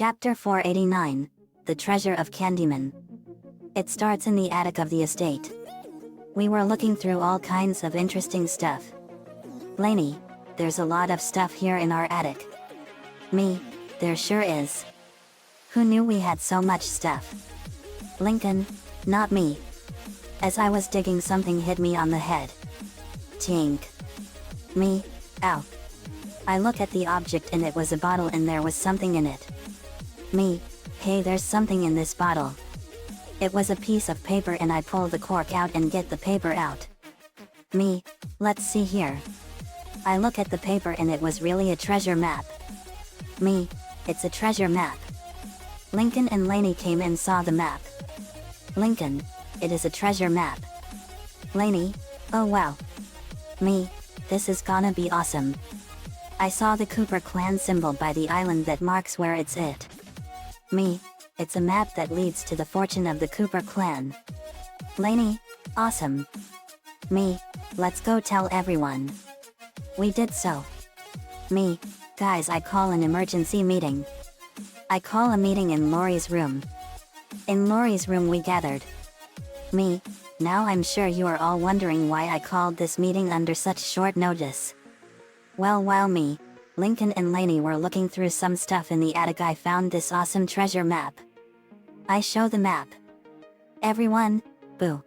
Chapter 489, The Treasure of Candyman. It starts in the attic of the estate. We were looking through all kinds of interesting stuff. Lainey, there's a lot of stuff here in our attic. Me, there sure is. Who knew we had so much stuff? Lincoln, not me. As I was digging, something hit me on the head. Tink. Me, ow. I look at the object and it was a bottle and there was something in it. Me, hey, there's something in this bottle. It was a piece of paper and I pull the cork out and get the paper out. Me, let's see here. I look at the paper and it was really a treasure map. Me, it's a treasure map. Lincoln and Lainey came and saw the map. Lincoln, it is a treasure map. Lainey, oh wow. Me, this is gonna be awesome. I saw the Cooper clan symbol by the island that marks where it's at. Me, it's a map that leads to the fortune of the Cooper clan. Lainey, awesome. Me, let's go tell everyone. We did so. Me, guys, I call an emergency meeting. I call a meeting in Laurie's room. In Laurie's room we gathered. Me, now I'm sure you are all wondering why I called this meeting under such short notice. Well, while me, Lincoln and Lainey were looking through some stuff in the attic, I found this awesome treasure map. I show the map. Everyone, boo.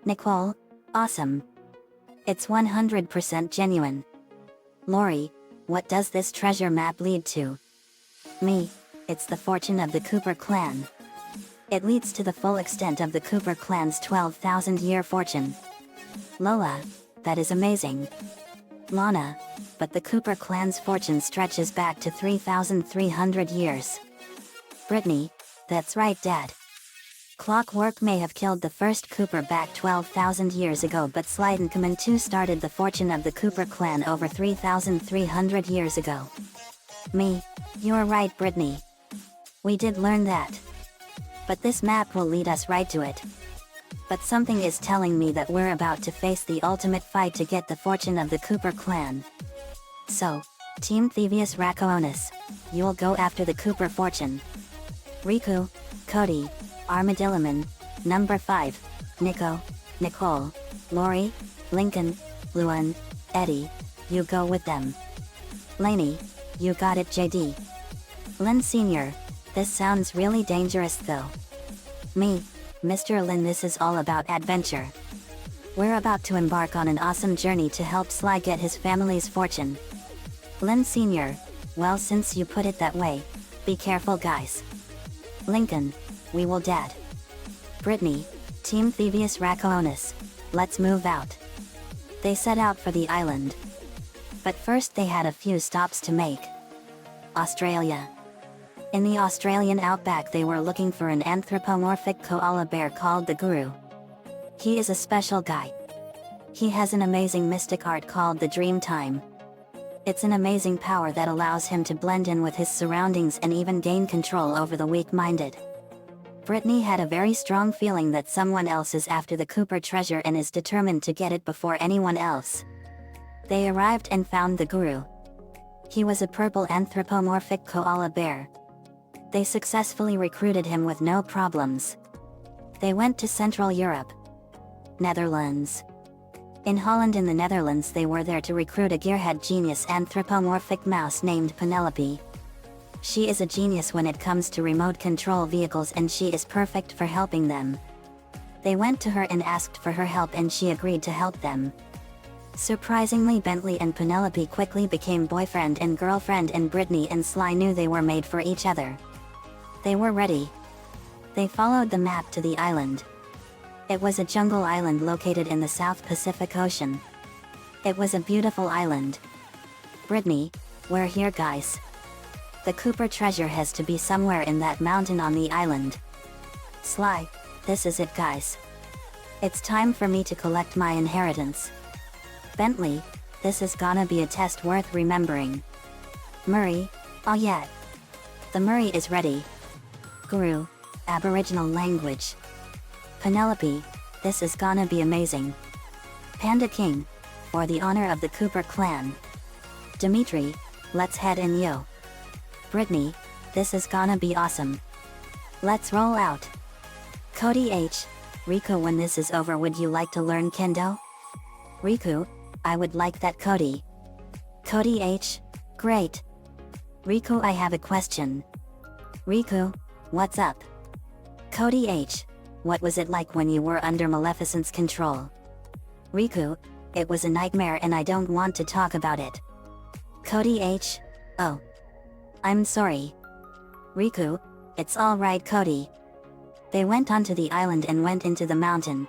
Nicole, awesome. It's 100% genuine. Laurie, what does this treasure map lead to? Me, it's the fortune of the Cooper clan. It leads to the full extent of the Cooper clan's 12,000-year fortune. Lola, that is amazing. Lana, but the Cooper clan's fortune stretches back to 3,300 years. Brittany, that's right, Dad. Clockwork may have killed the first Cooper back 12,000 years ago, but Slide and Common 2 started the fortune of the Cooper clan over 3,300 years ago. Me, you're right, Brittany. We did learn that. But this map will lead us right to it. But something is telling me that we're about to face the ultimate fight to get the fortune of the Cooper clan. So, Team Thievius Racoonus, you'll go after the Cooper fortune. Riku, Cody, Armadilloman, Number 5, Nico, Nicole, Laurie, Lincoln, Luan, Eddie, you go with them. Lainey, you got it, JD. Lynn Sr., this sounds really dangerous though. Me, Mr. Lin, this is all about adventure. We're about to embark on an awesome journey to help Sly get his family's fortune. Lin Sr., well, since you put it that way, be careful guys. Lincoln, we will, Dad. Brittany, Team Thievius Racoonus, let's move out. They set out for the island. But first they had a few stops to make. Australia. In the Australian outback they were looking for an anthropomorphic koala bear called the Guru. He is a special guy. He has an amazing mystic art called the Dream Time. It's an amazing power that allows him to blend in with his surroundings and even gain control over the weak-minded. Brittany had a very strong feeling that someone else is after the Cooper treasure and is determined to get it before anyone else. They arrived and found the Guru. He was a purple anthropomorphic koala bear. They successfully recruited him with no problems. They went to Central Europe. Netherlands. In Holland in the Netherlands they were there to recruit a gearhead genius anthropomorphic mouse named Penelope. She is a genius when it comes to remote control vehicles and she is perfect for helping them. They went to her and asked for her help and she agreed to help them. Surprisingly, Bentley and Penelope quickly became boyfriend and girlfriend, and Brittany and Sly knew they were made for each other. They were ready. They followed the map to the island. It was a jungle island located in the South Pacific Ocean. It was a beautiful island. Brittany, we're here guys. The Cooper treasure has to be somewhere in that mountain on the island. Sly, this is it guys. It's time for me to collect my inheritance. Bentley, this is gonna be a test worth remembering. Murray, oh yeah. The Murray is ready. Guru, Aboriginal language. Penelope, this is gonna be amazing. Panda King, for the honor of the Cooper clan. Dimitri, let's head in yo. Brittany, this is gonna be awesome. Let's roll out. Cody H. Riku, when this is over, would you like to learn Kendo? Riku, I would like that, Cody. Cody H. Great. Riku, I have a question. Riku, what's up? Cody H. What was it like when you were under Maleficent's control? Riku, it was a nightmare and I don't want to talk about it. Cody H. Oh. I'm sorry. Riku, it's alright, Cody. They went onto the island and went into the mountain.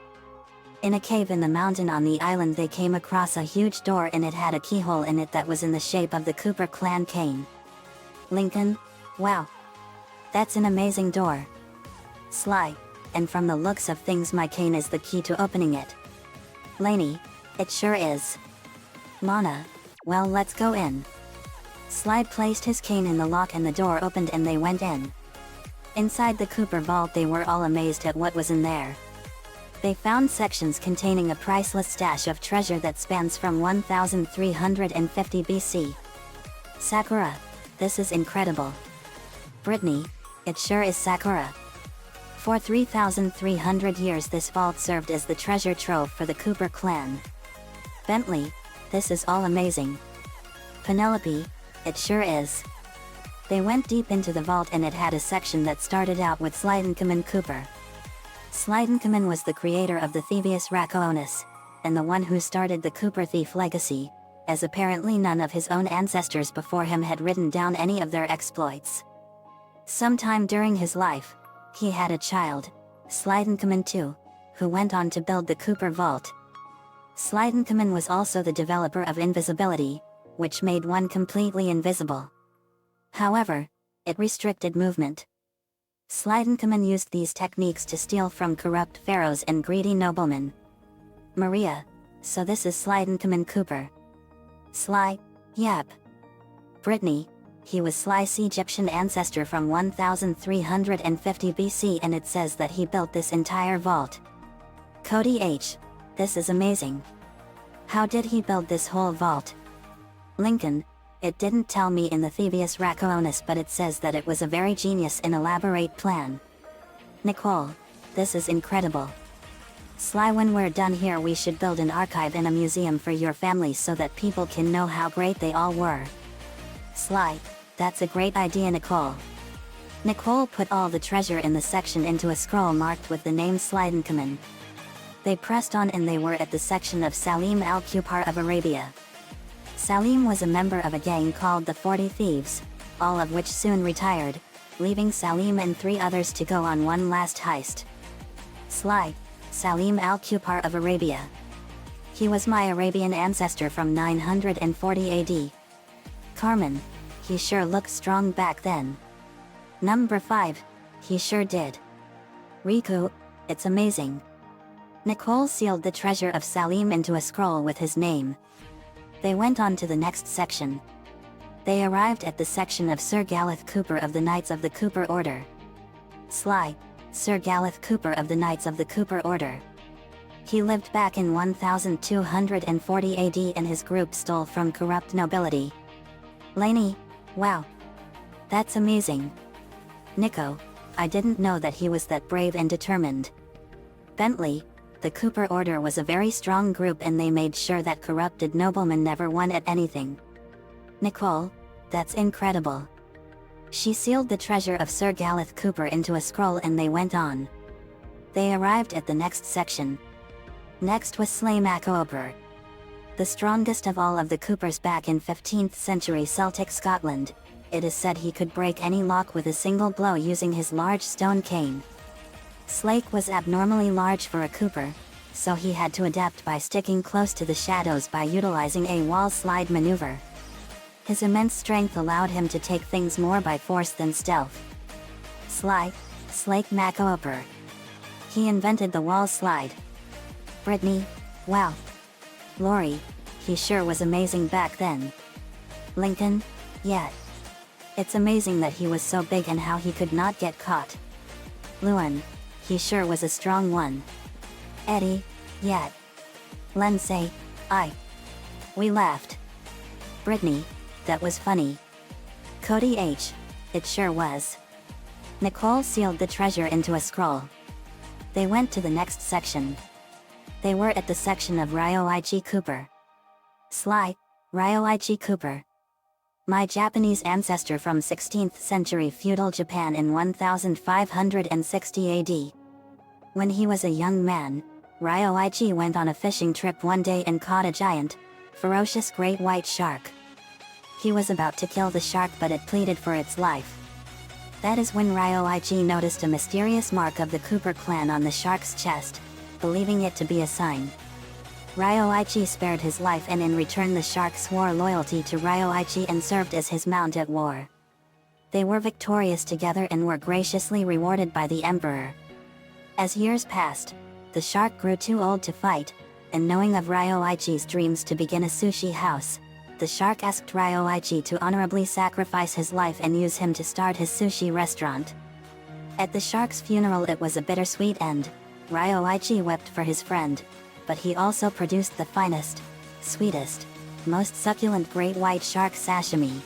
In a cave in the mountain on the island, they came across a huge door and it had a keyhole in it that was in the shape of the Cooper clan cane. Lincoln, wow. That's an amazing door. Sly, and from the looks of things my cane is the key to opening it. Lainey, it sure is. Mana, well, let's go in. Sly placed his cane in the lock and the door opened and they went in. Inside the Cooper vault, they were all amazed at what was in there. They found sections containing a priceless stash of treasure that spans from 1350 BC. Sakura, this is incredible. Brittany, it sure is, Sakura. For 3,300 years this vault served as the treasure trove for the Cooper clan. Bentley, this is all amazing. Penelope, it sure is. They went deep into the vault and it had a section that started out with Slydenkamen Cooper. Slydenkamen was the creator of the Thievius Raccoonus, and the one who started the Cooper thief legacy, as apparently none of his own ancestors before him had written down any of their exploits. Sometime during his life, he had a child, Slydenkamen II, who went on to build the Cooper Vault. Slydenkamen was also the developer of invisibility, which made one completely invisible. However, it restricted movement. Slydenkamen used these techniques to steal from corrupt pharaohs and greedy noblemen. Maria, so this is Slydenkamen Cooper. Sly, yep. Brittany, he was Sly's Egyptian ancestor from 1350 BC and it says that he built this entire vault. Cody H. This is amazing. How did he build this whole vault? Lincoln, it didn't tell me in the Thievius Raccoonus, but it says that it was a very genius and elaborate plan. Nicole, this is incredible. Sly, when we're done here we should build an archive and a museum for your family so that people can know how great they all were. Sly, that's a great idea, Nicole. Nicole put all the treasure in the section into a scroll marked with the name Slydenkamen. They pressed on and they were at the section of Salim al-Qupar of Arabia. Salim was a member of a gang called the 40 Thieves, all of which soon retired, leaving Salim and 3 others to go on one last heist. Sly, Salim al-Qupar of Arabia. He was my Arabian ancestor from 940 AD. Carmen, he sure looked strong back then. Number 5, he sure did. Riku, it's amazing. Nicole sealed the treasure of Salim into a scroll with his name. They went on to the next section. They arrived at the section of Sir Galeth Cooper of the Knights of the Cooper Order. Sly, Sir Galeth Cooper of the Knights of the Cooper Order. He lived back in 1240 AD and his group stole from corrupt nobility. Lainey, wow. That's amazing. Nico, I didn't know that he was that brave and determined. Bentley, the Cooper Order was a very strong group and they made sure that corrupted noblemen never won at anything. Nicole, that's incredible. She sealed the treasure of Sir Galeth Cooper into a scroll and they went on. They arrived at the next section. Next was Slaymacoper. The strongest of all of the Coopers back in 15th century Celtic Scotland, it is said he could break any lock with a single blow using his large stone cane. Slake was abnormally large for a Cooper, so he had to adapt by sticking close to the shadows by utilizing a wall slide maneuver. His immense strength allowed him to take things more by force than stealth. Sly, Slake Macoper. He invented the wall slide. Brittany, wow. Lori, he sure was amazing back then. Lincoln, yeah. It's amazing that he was so big and how he could not get caught. Luan, he sure was a strong one. Eddie, yeah. Lindsay, we laughed. Brittany, that was funny. Cody H, it sure was. Nicole sealed the treasure into a scroll. They went to the next section. They were at the section of Ryoichi Cooper. Sly, Ryoichi Cooper. My Japanese ancestor from 16th century feudal Japan in 1560 AD. When he was a young man, Ryoichi went on a fishing trip one day and caught a giant, ferocious great white shark. He was about to kill the shark, but it pleaded for its life. That is when Ryoichi noticed a mysterious mark of the Cooper clan on the shark's chest, believing it to be a sign. Ryoichi spared his life, and in return the shark swore loyalty to Ryoichi and served as his mount at war. They were victorious together and were graciously rewarded by the emperor. As years passed, the shark grew too old to fight, and knowing of Ryoichi's dreams to begin a sushi house, the shark asked Ryoichi to honorably sacrifice his life and use him to start his sushi restaurant. At the shark's funeral it was a bittersweet end. Ryoichi wept for his friend, but he also produced the finest, sweetest, most succulent great white shark sashimi.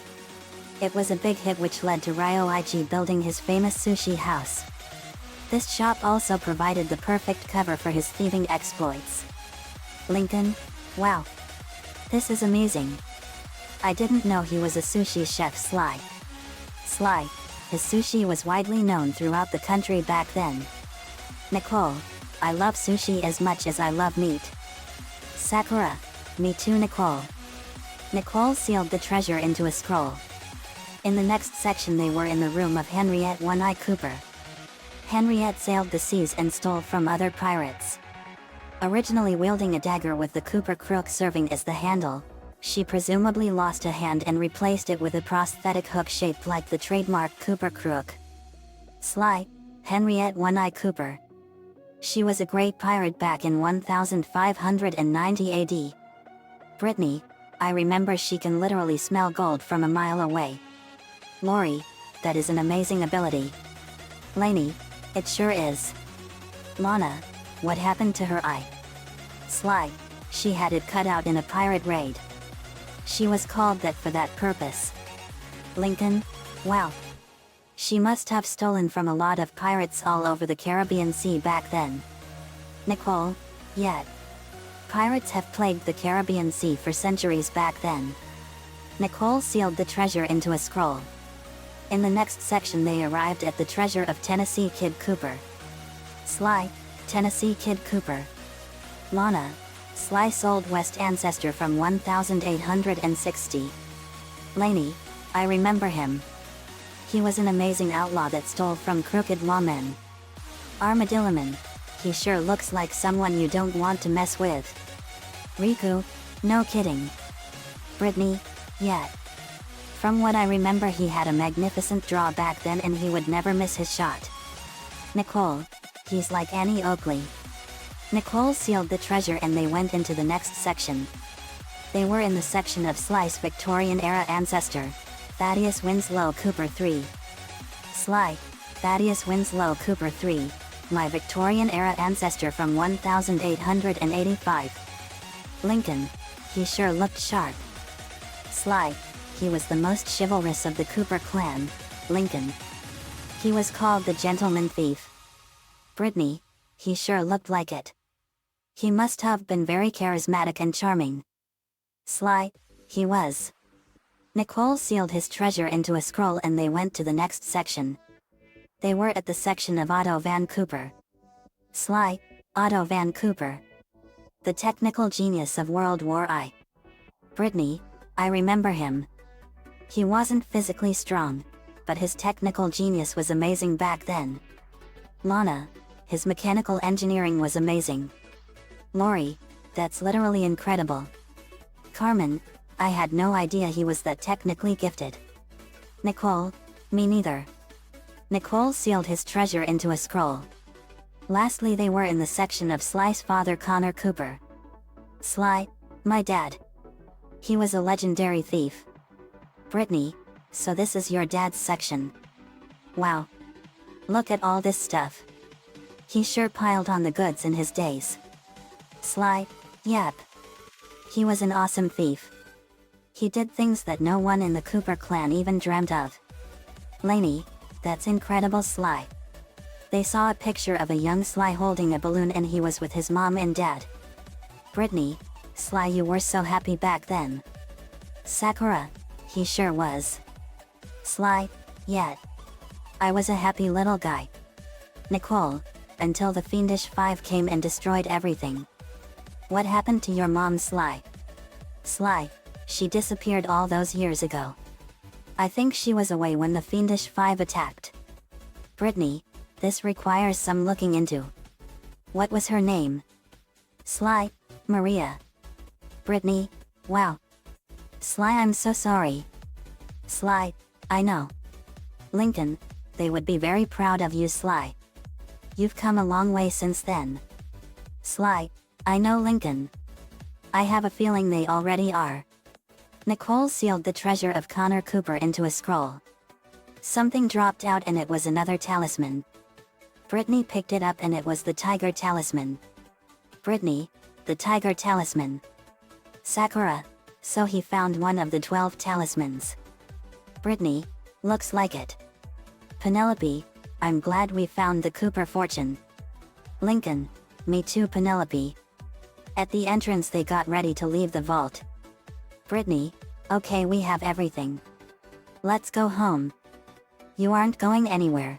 It was a big hit, which led to Ryoichi building his famous sushi house. This shop also provided the perfect cover for his thieving exploits. Lincoln, wow. This is amazing. I didn't know he was a sushi chef. Sly. His sushi was widely known throughout the country back then. Nicole, I love sushi as much as I love meat. Sakura, me too. Nicole sealed the treasure into a scroll. In the next section they were in the room of Henriette One-Eye Cooper. Henriette sailed the seas and stole from other pirates. Originally wielding a dagger with the Cooper crook serving as the handle, she presumably lost a hand and replaced it with a prosthetic hook shaped like the trademark Cooper crook. Sly, Henriette One-Eye Cooper. She was a great pirate back in 1590 AD. Brittany, I remember she can literally smell gold from a mile away. Lori, that is an amazing ability. Lainey, it sure is. Lana, what happened to her eye? Sly, she had it cut out in a pirate raid. She was called that for that purpose. Lincoln, wow. She must have stolen from a lot of pirates all over the Caribbean Sea back then. Nicole, yet. Pirates have plagued the Caribbean Sea for centuries back then. Nicole sealed the treasure into a scroll. In the next section they arrived at the treasure of Tennessee Kid Cooper. Sly, Tennessee Kid Cooper. Lana, Sly's Old West ancestor from 1860. Lainey, I remember him. He was an amazing outlaw that stole from crooked lawmen. Armadilloman, he sure looks like someone you don't want to mess with. Riku, no kidding. Brittany, yet. From what I remember he had a magnificent draw back then and he would never miss his shot. Nicole, he's like Annie Oakley. Nicole sealed the treasure and they went into the next section. They were in the section of Sly's Victorian-era ancestor, Thaddeus Winslow Cooper III. Sly, Thaddeus Winslow Cooper III, my Victorian-era ancestor from 1885. Lincoln, he sure looked sharp. Sly, he was the most chivalrous of the Cooper clan. Lincoln, he was called the gentleman thief. Brittany, he sure looked like it. He must have been very charismatic and charming. Sly, he was. Nicole sealed his treasure into a scroll and they went to the next section. They were at the section of Otto Van Cooper. Sly, Otto Van Cooper. The technical genius of World War I. Brittany, I remember him. He wasn't physically strong, but his technical genius was amazing back then. Lana, his mechanical engineering was amazing. Lori, that's literally incredible. Carmen, I had no idea he was that technically gifted. Nicole, me neither. Nicole sealed his treasure into a scroll. Lastly they were in the section of Sly's father Connor Cooper. Sly, my dad. He was a legendary thief. Brittany, so this is your dad's section. Wow. Look at all this stuff. He sure piled on the goods in his days. Sly, yep. He was an awesome thief. He did things that no one in the Cooper clan even dreamt of. Lainey, that's incredible, Sly. They saw a picture of a young Sly holding a balloon and he was with his mom and dad. Brittany, Sly, you were so happy back then. Sakura, he sure was. Sly, yeah. I was a happy little guy. Nicole, until the fiendish five came and destroyed everything. What happened to your mom, Sly? Sly, she disappeared all those years ago. I think she was away when the fiendish five attacked. Brittany, this requires some looking into. What was her name? Sly, Maria. Brittany, wow. Sly, I'm so sorry. Sly, I know. Lincoln, they would be very proud of you, Sly. You've come a long way since then. Sly, I know, Lincoln. I have a feeling they already are. Nicole sealed the treasure of Connor Cooper into a scroll. Something dropped out and it was another talisman. Brittany picked it up and it was the tiger talisman. Brittany, the tiger talisman. Sakura, so he found one of the 12 talismans. Brittany, looks like it. Penelope, I'm glad we found the Cooper fortune. Lincoln, me too, Penelope. At the entrance they got ready to leave the vault. Brittany, okay, we have everything. Let's go home. You aren't going anywhere.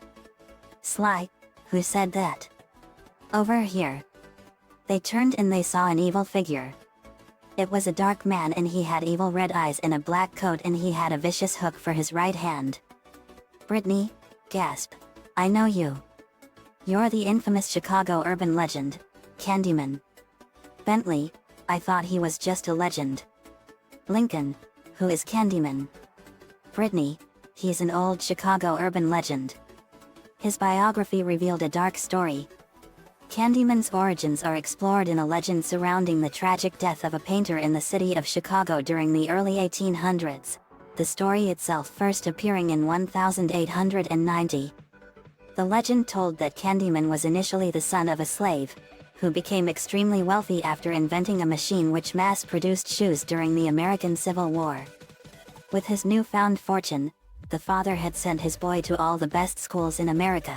Sly, who said that? Over here. They turned and they saw an evil figure. It was a dark man and he had evil red eyes and a black coat and he had a vicious hook for his right hand. Brittany, gasp. I know you. You're the infamous Chicago urban legend, Candyman. Bentley, I thought he was just a legend. Lincoln, who is Candyman? Brittany, he's an old Chicago urban legend. His biography revealed a dark story. Candyman's origins are explored in a legend surrounding the tragic death of a painter in the city of Chicago during the early 1800s, the story itself first appearing in 1890. The legend told that Candyman was initially the son of a slave, who became extremely wealthy after inventing a machine which mass-produced shoes during the American Civil War. With his newfound fortune, the father had sent his boy to all the best schools in America,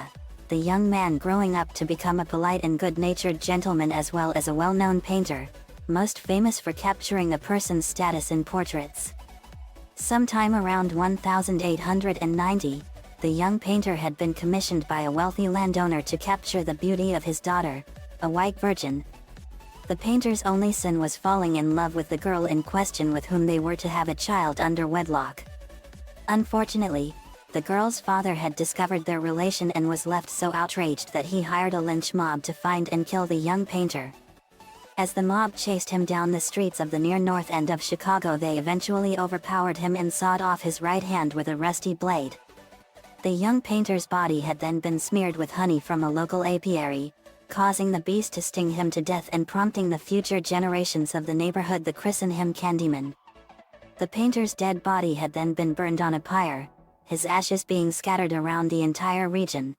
the young man growing up to become a polite and good-natured gentleman as well as a well-known painter, most famous for capturing a person's status in portraits. Sometime around 1890, the young painter had been commissioned by a wealthy landowner to capture the beauty of his daughter, a white virgin. The painter's only sin was falling in love with the girl in question with whom they were to have a child under wedlock. Unfortunately, the girl's father had discovered their relation and was left so outraged that he hired a lynch mob to find and kill the young painter. As the mob chased him down the streets of the near north end of Chicago, they eventually overpowered him and sawed off his right hand with a rusty blade. The young painter's body had then been smeared with honey from a local apiary, causing the beast to sting him to death and prompting the future generations of the neighborhood to christen him Candyman. The painter's dead body had then been burned on a pyre, his ashes being scattered around the entire region.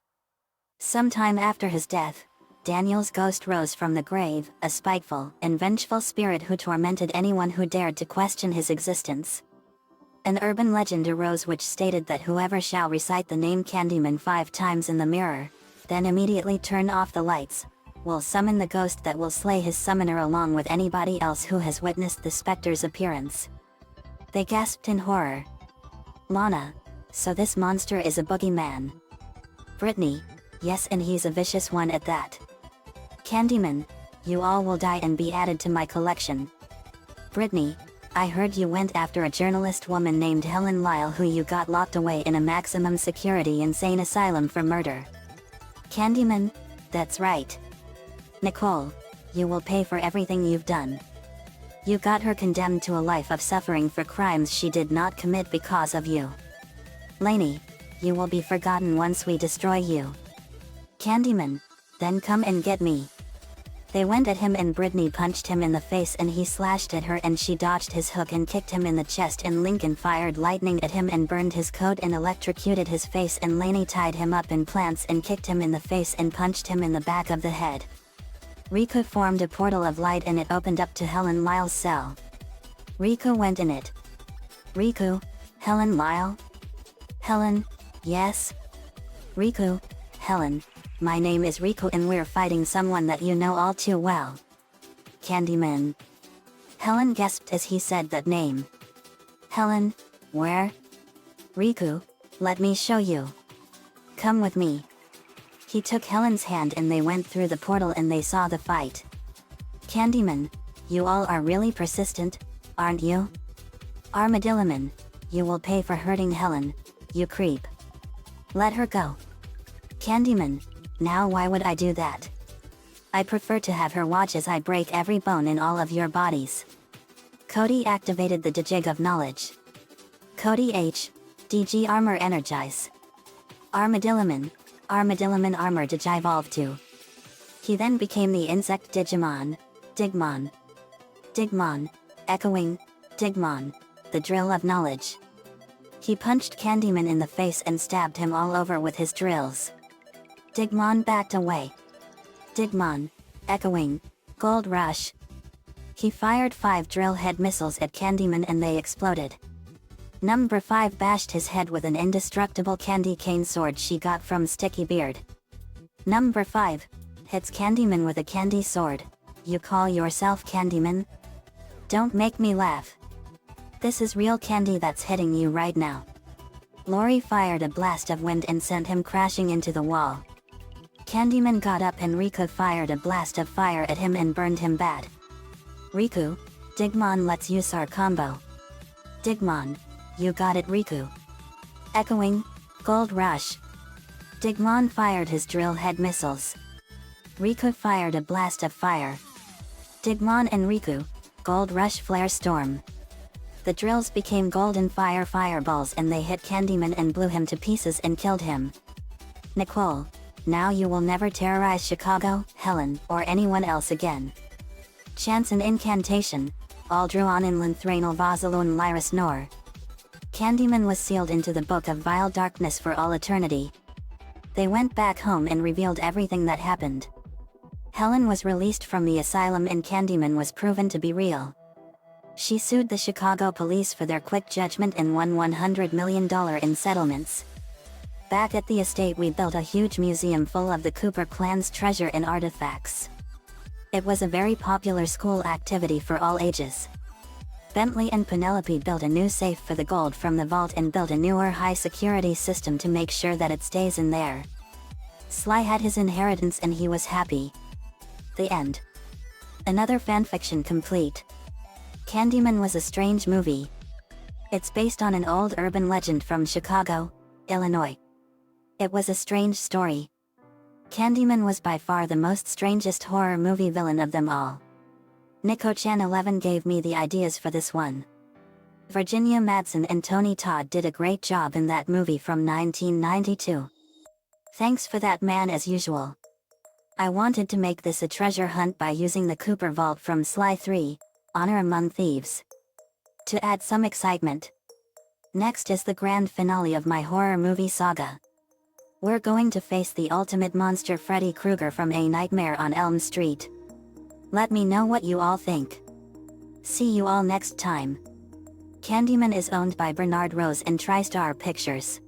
Sometime after his death, Daniel's ghost rose from the grave, a spiteful and vengeful spirit who tormented anyone who dared to question his existence. An urban legend arose which stated that whoever shall recite the name Candyman 5 times in the mirror, then immediately turn off the lights, will summon the ghost that will slay his summoner along with anybody else who has witnessed the specter's appearance. They gasped in horror. Lana, so this monster is a boogeyman. Brittany, yes, and he's a vicious one at that. Candyman, you all will die and be added to my collection. Brittany, I heard you went after a journalist woman named Helen Lyle who you got locked away in a maximum security insane asylum for murder. Candyman, that's right. Nicole, you will pay for everything you've done. You got her condemned to a life of suffering for crimes she did not commit because of you. Lainey, you will be forgotten once we destroy you. Candyman, then come and get me. They went at him and Brittany punched him in the face and he slashed at her and she dodged his hook and kicked him in the chest and Lincoln fired lightning at him and burned his coat and electrocuted his face and Lainey tied him up in plants and kicked him in the face and punched him in the back of the head. Riku formed a portal of light and it opened up to Helen Lyle's cell. Riku went in it. Riku, Helen Lyle? Helen, Yes? Riku, Helen, my name is Riku and we're fighting someone that you know all too well. Candyman. Helen gasped as he said that name. Helen, where? Riku, let me show you. Come with me. He took Helen's hand and they went through the portal and they saw the fight. Candyman, you all are really persistent, aren't you? Armadilloman, you will pay for hurting Helen, you creep. Let her go. Candyman, now why would I do that? I prefer to have her watch as I break every bone in all of your bodies. Cody activated the Dijig of Knowledge. Cody H. DG Armor Energize. Armadilloman Armor Digivolve 2. He then became the Insect Digimon, Digmon. Digmon, Echoing, Digmon, the Drill of Knowledge. He punched Candyman in the face and stabbed him all over with his drills. Digmon backed away. Digmon, Echoing, Gold Rush. He fired 5 drill head missiles at Candyman and they exploded. Number 5 bashed his head with an indestructible candy cane sword she got from Sticky Beard. Number 5 hits Candyman with a candy sword. You call yourself Candyman? Don't make me laugh. This is real candy that's hitting you right now. Lori fired a blast of wind and sent him crashing into the wall. Candyman got up and Riku fired a blast of fire at him and burned him bad. Riku, Digmon let's use our combo. Digmon, you got it Riku. Echoing, Gold Rush. Digmon fired his drill head missiles. Riku fired a blast of fire. Digmon and Riku, Gold Rush Flare Storm. The drills became golden fireballs and they hit Candyman and blew him to pieces and killed him. Nicole, now you will never terrorize Chicago, Helen, or anyone else again. Chance and Incantation, Aldruon in Linthranal Vazalun Lyris Nor. Candyman was sealed into the Book of Vile Darkness for all eternity. They went back home and revealed everything that happened. Helen was released from the asylum and Candyman was proven to be real. She sued the Chicago police for their quick judgment and won $100 million in settlements. Back at the estate we built a huge museum full of the Cooper clan's treasure and artifacts. It was a very popular school activity for all ages. Bentley and Penelope built a new safe for the gold from the vault and built a newer high-security system to make sure that it stays in there. Sly had his inheritance and he was happy. The end. Another fanfiction complete. Candyman was a strange movie. It's based on an old urban legend from Chicago, Illinois. It was a strange story. Candyman was by far the most strangest horror movie villain of them all. Nico-chan 11 gave me the ideas for this one. Virginia Madsen and Tony Todd did a great job in that movie from 1992. Thanks for that man as usual. I wanted to make this a treasure hunt by using the Cooper Vault from Sly 3, Honor Among Thieves. To add some excitement. Next is the grand finale of my horror movie saga. We're going to face the ultimate monster Freddy Krueger from A Nightmare on Elm Street. Let me know what you all think. See you all next time. Candyman is owned by Bernard Rose and TriStar Pictures.